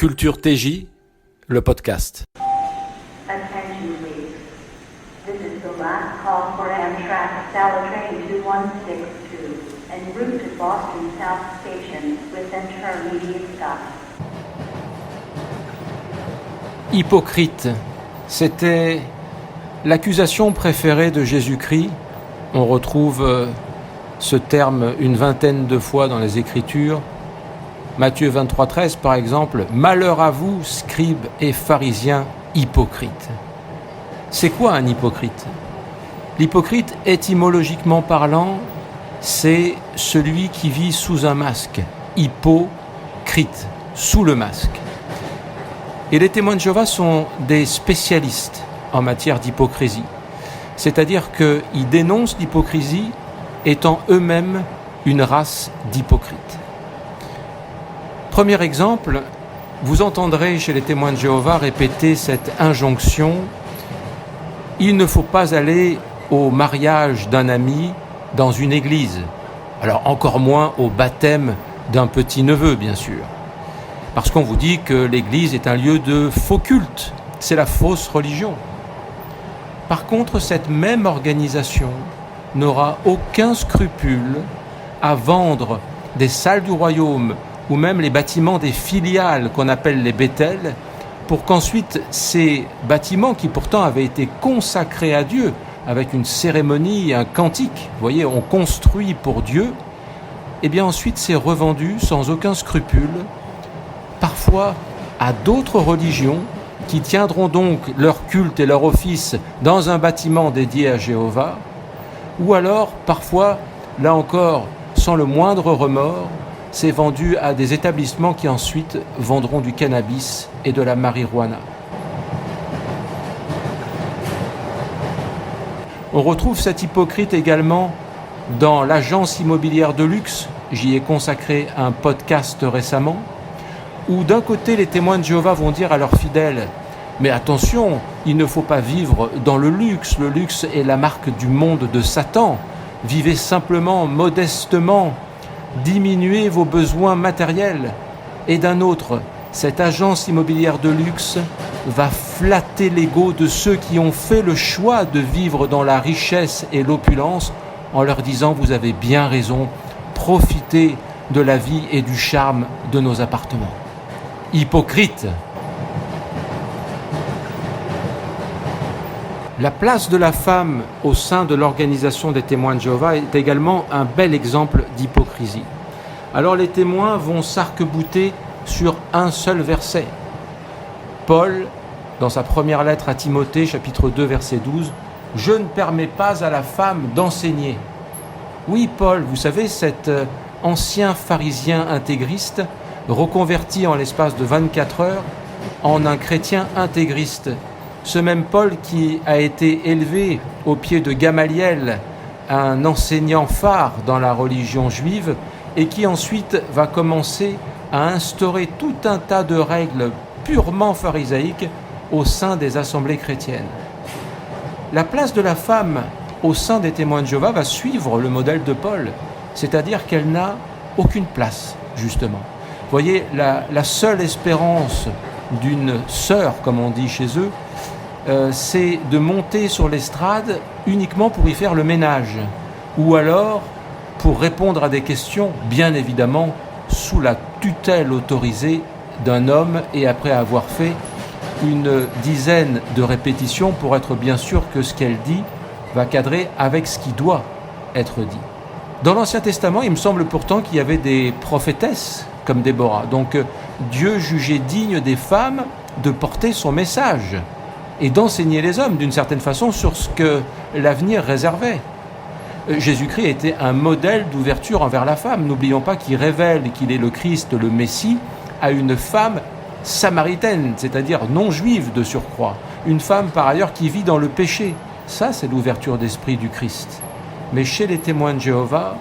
Culture TJ, le podcast. Attention please. This is the last call for Amtrak Train 2162 en route to Boston South Station with intermediate stop. Hypocrite, c'était l'accusation préférée de Jésus-Christ. On retrouve ce terme une vingtaine de fois dans les Écritures. Matthieu 23,13 par exemple, « Malheur à vous, scribes et pharisiens hypocrites ». C'est quoi un hypocrite ? L'hypocrite, étymologiquement parlant, c'est celui qui vit sous un masque. Hypocrite, sous le masque. Et les témoins de Jéhovah sont des spécialistes en matière d'hypocrisie. C'est-à-dire qu'ils dénoncent l'hypocrisie étant eux-mêmes une race d'hypocrites. Premier exemple, vous entendrez chez les témoins de Jéhovah répéter cette injonction « Il ne faut pas aller au mariage d'un ami dans une église ». Alors encore moins au baptême d'un petit-neveu, bien sûr. Parce qu'on vous dit que l'église est un lieu de faux culte, c'est la fausse religion. Par contre, cette même organisation n'aura aucun scrupule à vendre des salles du royaume ou même les bâtiments des filiales qu'on appelle les Bethel, pour qu'ensuite ces bâtiments qui pourtant avaient été consacrés à Dieu, avec une cérémonie, un cantique, vous voyez, on construit pour Dieu, et bien ensuite c'est revendu sans aucun scrupule, parfois à d'autres religions qui tiendront donc leur culte et leur office dans un bâtiment dédié à Jéhovah, ou alors parfois, là encore, sans le moindre remords, c'est vendu à des établissements qui ensuite vendront du cannabis et de la marijuana. On retrouve cet hypocrite également dans l'agence immobilière de luxe, j'y ai consacré un podcast récemment, où d'un côté les témoins de Jéhovah vont dire à leurs fidèles « Mais attention, il ne faut pas vivre dans le luxe est la marque du monde de Satan, vivez simplement, modestement, diminuez vos besoins matériels ». Et d'un autre, cette agence immobilière de luxe va flatter l'ego de ceux qui ont fait le choix de vivre dans la richesse et l'opulence en leur disant « Vous avez bien raison, profitez de la vie et du charme de nos appartements ». Hypocrite. La place de la femme au sein de l'organisation des témoins de Jéhovah est également un bel exemple d'hypocrisie. Alors les témoins vont s'arc-bouter sur un seul verset. Paul, dans sa première lettre à Timothée, chapitre 2, verset 12, « Je ne permets pas à la femme d'enseigner ». Oui, Paul, vous savez, cet ancien pharisien intégriste, reconverti en l'espace de 24 heures en un chrétien intégriste. Ce même Paul qui a été élevé au pied de Gamaliel, un enseignant phare dans la religion juive, et qui ensuite va commencer à instaurer tout un tas de règles purement pharisaïques au sein des assemblées chrétiennes. La place de la femme au sein des témoins de Jéhovah va suivre le modèle de Paul, c'est-à-dire qu'elle n'a aucune place, justement. Vous voyez, la seule espérance d'une sœur, comme on dit chez eux, c'est de monter sur l'estrade uniquement pour y faire le ménage, ou alors pour répondre à des questions, bien évidemment, sous la tutelle autorisée d'un homme et après avoir fait une dizaine de répétitions pour être bien sûr que ce qu'elle dit va cadrer avec ce qui doit être dit. Dans l'Ancien Testament, il me semble pourtant qu'il y avait des prophétesses comme Déborah. Donc Dieu jugeait digne des femmes de porter son message et d'enseigner les hommes d'une certaine façon sur ce que l'avenir réservait. Jésus-Christ était un modèle d'ouverture envers la femme. N'oublions pas qu'il révèle qu'il est le Christ, le Messie, à une femme samaritaine, c'est-à-dire non juive de surcroît. Une femme par ailleurs qui vit dans le péché. Ça, c'est l'ouverture d'esprit du Christ. Mais chez les témoins de Jéhovah,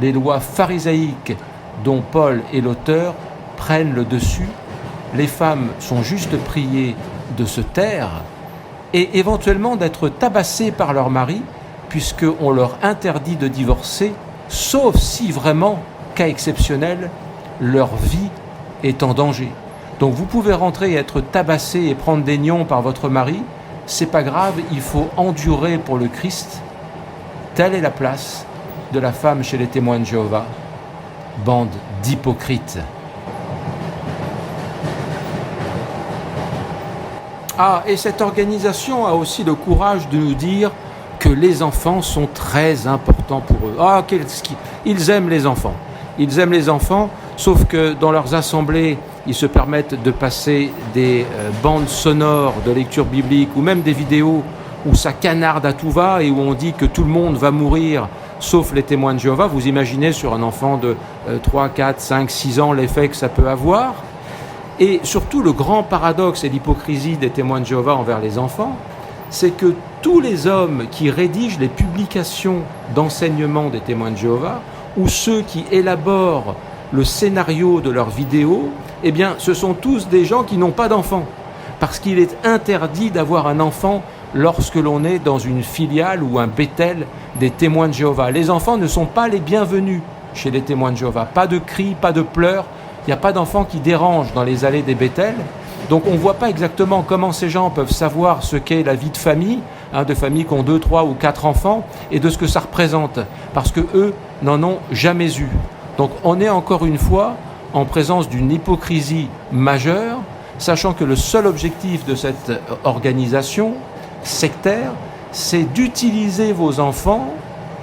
les lois pharisaïques dont Paul est l'auteur prennent le dessus. Les femmes sont juste priées de se taire et éventuellement d'être tabassées par leur mari, puisqu'on leur interdit de divorcer, sauf si vraiment, cas exceptionnel, leur vie est en danger. Donc vous pouvez rentrer et être tabassé et prendre des nions par votre mari, c'est pas grave, il faut endurer pour le Christ. Telle est la place de la femme chez les témoins de Jéhovah. Bande d'hypocrites. Ah, et cette organisation a aussi le courage de nous dire que les enfants sont très importants pour eux. Ah, ils aiment les enfants. Ils aiment les enfants, sauf que dans leurs assemblées, ils se permettent de passer des bandes sonores de lecture biblique ou même des vidéos où ça canarde à tout va et où on dit que tout le monde va mourir, sauf les témoins de Jéhovah. Vous imaginez sur un enfant de 3, 4, 5, 6 ans l'effet que ça peut avoir. Et surtout, le grand paradoxe et l'hypocrisie des témoins de Jéhovah envers les enfants, c'est que tous les hommes qui rédigent les publications d'enseignement des témoins de Jéhovah, ou ceux qui élaborent le scénario de leurs vidéos, eh bien, ce sont tous des gens qui n'ont pas d'enfants. Parce qu'il est interdit d'avoir un enfant lorsque l'on est dans une filiale ou un Bethel des témoins de Jéhovah. Les enfants ne sont pas les bienvenus chez les témoins de Jéhovah. Pas de cris, pas de pleurs. Il n'y a pas d'enfants qui dérangent dans les allées des Bethel. Donc on ne voit pas exactement comment ces gens peuvent savoir ce qu'est la vie de famille, de familles qui ont 2, 3 ou 4 enfants, et de ce que ça représente. Parce qu'eux n'en ont jamais eu. Donc on est encore une fois en présence d'une hypocrisie majeure, sachant que le seul objectif de cette organisation sectaire, c'est d'utiliser vos enfants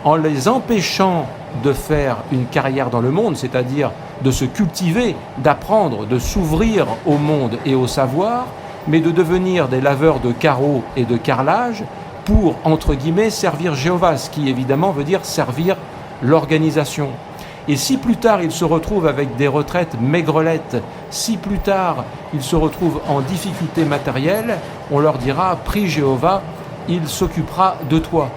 en les empêchant de faire une carrière dans le monde, c'est-à-dire de se cultiver, d'apprendre, de s'ouvrir au monde et au savoir, mais de devenir des laveurs de carreaux et de carrelage pour, entre guillemets, servir Jéhovah, ce qui évidemment veut dire servir l'organisation. Et si plus tard ils se retrouvent avec des retraites maigrelettes, si plus tard ils se retrouvent en difficulté matérielle, on leur dira « Prie Jéhovah, il s'occupera de toi ».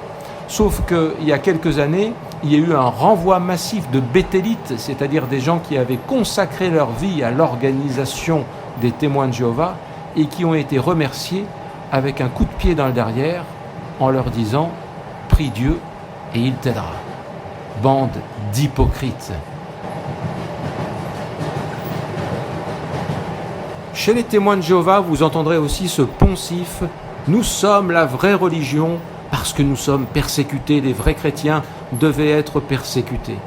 Sauf qu'il y a quelques années, il y a eu un renvoi massif de béthélites, c'est-à-dire des gens qui avaient consacré leur vie à l'organisation des témoins de Jéhovah et qui ont été remerciés avec un coup de pied dans le derrière en leur disant « Prie Dieu et il t'aidera ». Bande d'hypocrites. Chez les témoins de Jéhovah, vous entendrez aussi ce poncif « Nous sommes la vraie religion parce que nous sommes persécutés, les vrais chrétiens devaient être persécutés. »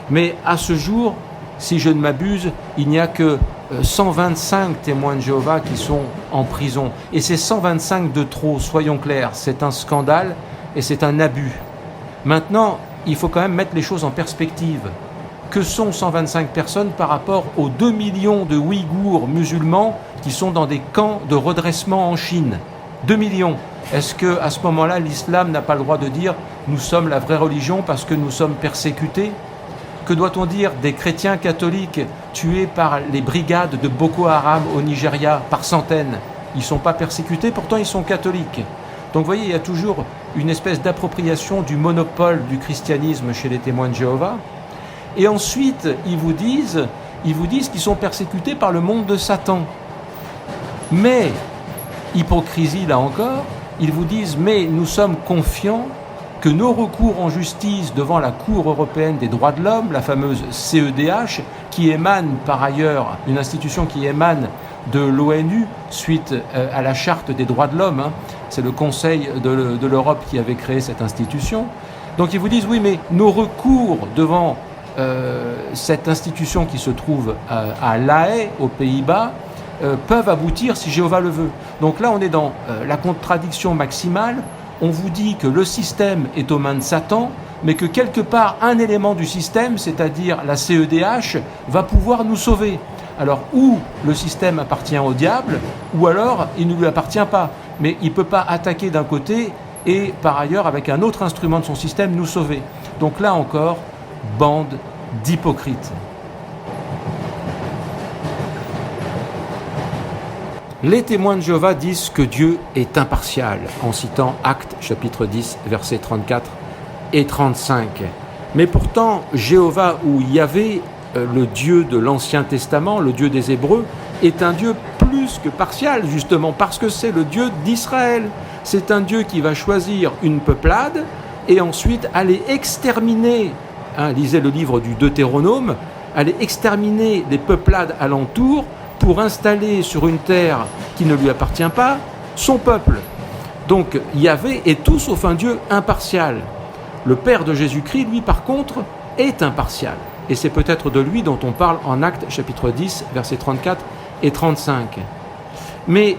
Mais à ce jour, si je ne m'abuse, il n'y a que 125 témoins de Jéhovah qui sont en prison. Et c'est 125 de trop, soyons clairs, c'est un scandale et c'est un abus. Maintenant, il faut quand même mettre les choses en perspective. Que sont 125 personnes par rapport aux 2 millions de Ouïghours musulmans qui sont dans des camps de redressement en Chine ? 2 millions. Est-ce qu'à ce moment-là, l'islam n'a pas le droit de dire « nous sommes la vraie religion parce que nous sommes persécutés » ? Que doit-on dire des chrétiens catholiques tués par les brigades de Boko Haram au Nigeria par centaines ? Ils ne sont pas persécutés, pourtant ils sont catholiques. Donc vous voyez, il y a toujours une espèce d'appropriation du monopole du christianisme chez les témoins de Jéhovah. Et ensuite, ils vous disent qu'ils sont persécutés par le monde de Satan. Mais, hypocrisie là encore, ils vous disent « mais nous sommes confiants que nos recours en justice devant la Cour européenne des droits de l'homme, la fameuse CEDH, qui émane par ailleurs, une institution qui émane de l'ONU suite à la Charte des droits de l'homme, c'est le Conseil de l'Europe qui avait créé cette institution. Donc ils vous disent oui, mais nos recours devant cette institution qui se trouve à La Haye, aux Pays-Bas, peuvent aboutir si Jéhovah le veut. Donc là, on est dans la contradiction maximale. On vous dit que le système est aux mains de Satan, mais que quelque part, un élément du système, c'est-à-dire la CEDH, va pouvoir nous sauver. Alors, ou le système appartient au diable, ou alors il ne lui appartient pas. Mais il ne peut pas attaquer d'un côté et, par ailleurs, avec un autre instrument de son système, nous sauver. Donc là encore, bande d'hypocrites. Les témoins de Jéhovah disent que Dieu est impartial, en citant Actes chapitre 10, versets 34 et 35. Mais pourtant, Jéhovah ou Yahvé, le Dieu de l'Ancien Testament, le Dieu des Hébreux, est un Dieu plus que partial, justement, parce que c'est le Dieu d'Israël. C'est un Dieu qui va choisir une peuplade et ensuite aller exterminer, lisez le livre du Deutéronome, aller exterminer les peuplades alentours pour installer sur une terre qui ne lui appartient pas son peuple. Donc Yahvé est tout sauf un Dieu impartial. Le Père de Jésus-Christ, lui, par contre, est impartial. Et c'est peut-être de lui dont on parle en Actes chapitre 10, versets 34 et 35. Mais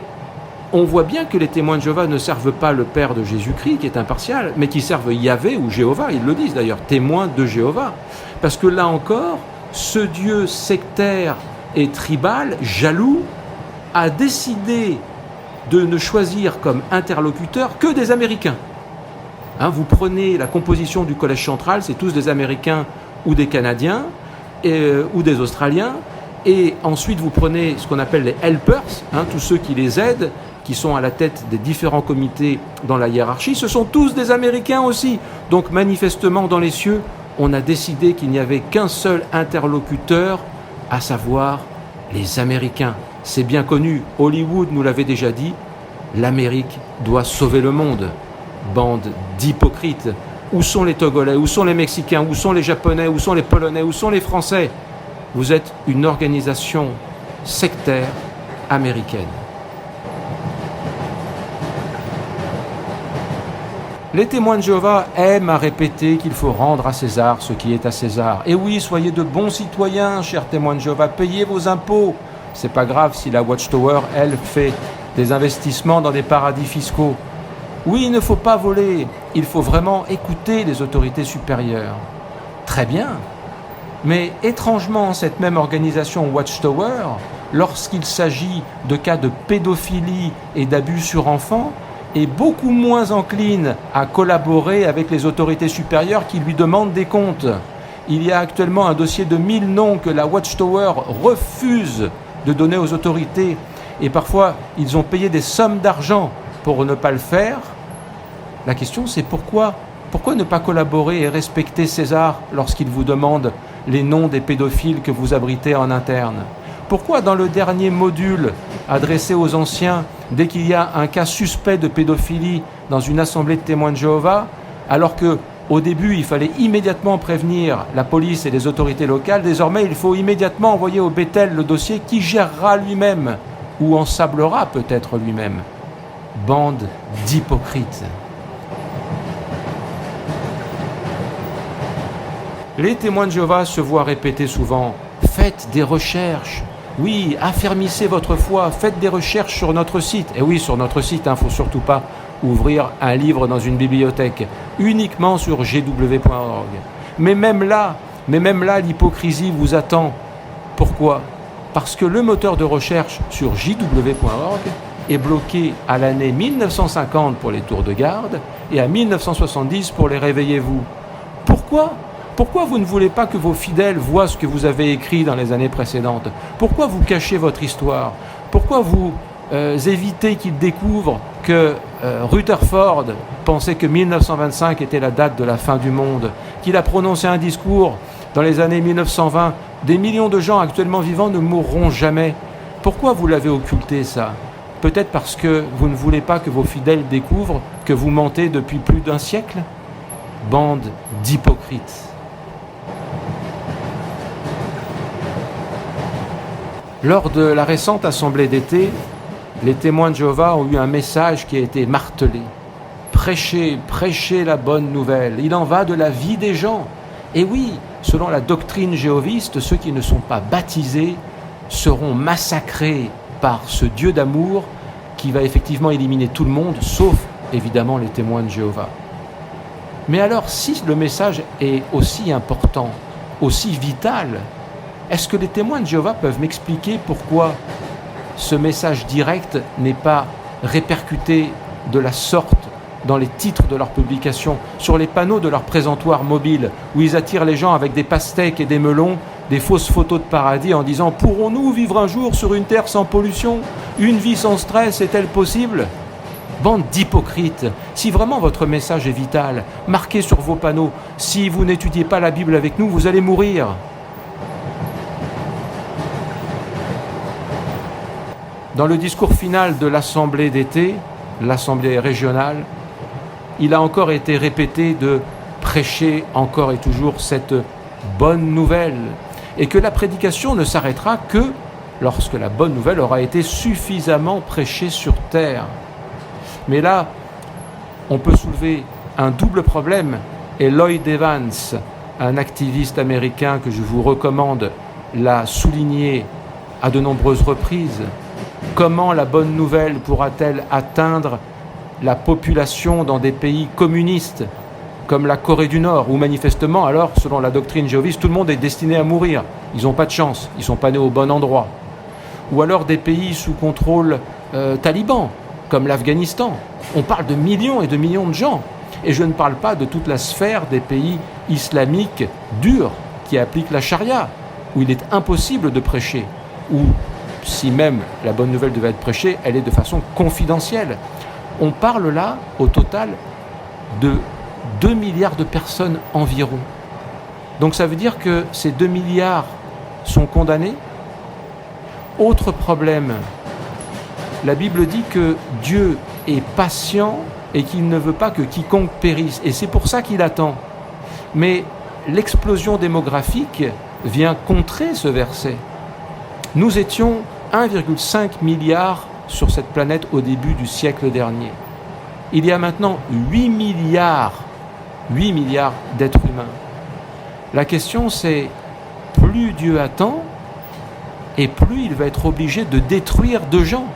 on voit bien que les témoins de Jéhovah ne servent pas le Père de Jésus-Christ, qui est impartial, mais qui servent Yahvé ou Jéhovah, ils le disent d'ailleurs, témoins de Jéhovah. Parce que là encore, ce Dieu sectaire et tribal, jaloux, a décidé de ne choisir comme interlocuteur que des Américains. Vous prenez la composition du Collège central, c'est tous des Américains ou des Canadiens ou des Australiens, et ensuite vous prenez ce qu'on appelle les helpers, tous ceux qui les aident, qui sont à la tête des différents comités dans la hiérarchie, ce sont tous des Américains aussi. Donc manifestement dans les cieux, on a décidé qu'il n'y avait qu'un seul interlocuteur, à savoir les Américains. C'est bien connu, Hollywood nous l'avait déjà dit, l'Amérique doit sauver le monde. Bande d'hypocrites. Où sont les Togolais? Où sont les Mexicains? Où sont les Japonais? Où sont les Polonais? Où sont les Français? Vous êtes une organisation sectaire américaine. Les témoins de Jéhovah aiment à répéter qu'il faut rendre à César ce qui est à César. Et oui, soyez de bons citoyens, chers témoins de Jéhovah, payez vos impôts. C'est pas grave si la Watchtower, elle, fait des investissements dans des paradis fiscaux. Oui, il ne faut pas voler, il faut vraiment écouter les autorités supérieures. Très bien, mais étrangement, cette même organisation Watchtower, lorsqu'il s'agit de cas de pédophilie et d'abus sur enfants, est beaucoup moins encline à collaborer avec les autorités supérieures qui lui demandent des comptes. Il y a actuellement un dossier de 1000 noms que la Watchtower refuse de donner aux autorités, et parfois ils ont payé des sommes d'argent pour ne pas le faire. La question c'est pourquoi ne pas collaborer et respecter César lorsqu'il vous demande les noms des pédophiles que vous abritez en interne? Pourquoi dans le dernier module adressé aux anciens, dès qu'il y a un cas suspect de pédophilie dans une assemblée de témoins de Jéhovah, alors qu'au début il fallait immédiatement prévenir la police et les autorités locales, désormais il faut immédiatement envoyer au Bethel le dossier qui gérera lui-même ou ensablera peut-être lui-même. Bande d'hypocrites. Les témoins de Jéhovah se voient répéter souvent « Faites des recherches ». Oui, affermissez votre foi, faites des recherches sur notre site. Et oui, sur notre site, il ne faut surtout pas ouvrir un livre dans une bibliothèque, uniquement sur gw.org. Mais même là, l'hypocrisie vous attend. Pourquoi? Parce que le moteur de recherche sur jw.org est bloqué à l'année 1950 pour les tours de garde et à 1970 pour les réveillez-vous. Pourquoi? Pourquoi vous ne voulez pas que vos fidèles voient ce que vous avez écrit dans les années précédentes? Pourquoi vous cachez votre histoire? Pourquoi vous évitez qu'ils découvrent que Rutherford pensait que 1925 était la date de la fin du monde, qu'il a prononcé un discours dans les années 1920, des millions de gens actuellement vivants ne mourront jamais? Pourquoi vous l'avez occulté ça? Peut-être parce que vous ne voulez pas que vos fidèles découvrent que vous mentez depuis plus d'un siècle? Bande d'hypocrites. Lors de la récente assemblée d'été, les témoins de Jéhovah ont eu un message qui a été martelé. Prêchez la bonne nouvelle. Il en va de la vie des gens. Et oui, selon la doctrine jéhoviste, ceux qui ne sont pas baptisés seront massacrés par ce Dieu d'amour qui va effectivement éliminer tout le monde, sauf évidemment les témoins de Jéhovah. Mais alors, si le message est aussi important, aussi vital, est-ce que les témoins de Jéhovah peuvent m'expliquer pourquoi ce message direct n'est pas répercuté de la sorte dans les titres de leurs publications, sur les panneaux de leur présentoir mobile, où ils attirent les gens avec des pastèques et des melons, des fausses photos de paradis en disant « Pourrons-nous vivre un jour sur une terre sans pollution? Une vie sans stress est-elle possible ?» Bande d'hypocrites, si vraiment votre message est vital, marquez sur vos panneaux « Si vous n'étudiez pas la Bible avec nous, vous allez mourir ». Dans le discours final de l'Assemblée d'été, l'Assemblée régionale, il a encore été répété de prêcher encore et toujours cette bonne nouvelle et que la prédication ne s'arrêtera que lorsque la bonne nouvelle aura été suffisamment prêchée sur terre. Mais là, on peut soulever un double problème, et Lloyd Evans, un activiste américain que je vous recommande, l'a souligné à de nombreuses reprises. Comment la bonne nouvelle pourra-t-elle atteindre la population dans des pays communistes comme la Corée du Nord, où manifestement, alors, selon la doctrine jéhoviste, tout le monde est destiné à mourir. Ils n'ont pas de chance, ils ne sont pas nés au bon endroit. Ou alors des pays sous contrôle taliban, comme l'Afghanistan. On parle de millions et de millions de gens. Et je ne parle pas de toute la sphère des pays islamiques durs qui appliquent la charia, où il est impossible de prêcher, où, si même la bonne nouvelle devait être prêchée, elle est de façon confidentielle. On parle là, au total, de 2 milliards de personnes environ. Donc ça veut dire que ces 2 milliards sont condamnés. Autre problème, la Bible dit que Dieu est patient et qu'il ne veut pas que quiconque périsse. Et c'est pour ça qu'il attend. Mais l'explosion démographique vient contrer ce verset. Nous étions 1,5 milliard sur cette planète au début du siècle dernier. Il y a maintenant 8 milliards d'êtres humains. La question c'est, plus Dieu attend, et plus il va être obligé de détruire de gens.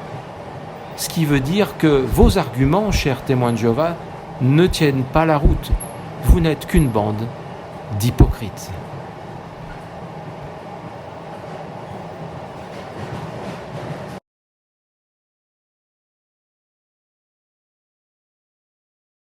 Ce qui veut dire que vos arguments, chers témoins de Jéhovah, ne tiennent pas la route. Vous n'êtes qu'une bande d'hypocrites.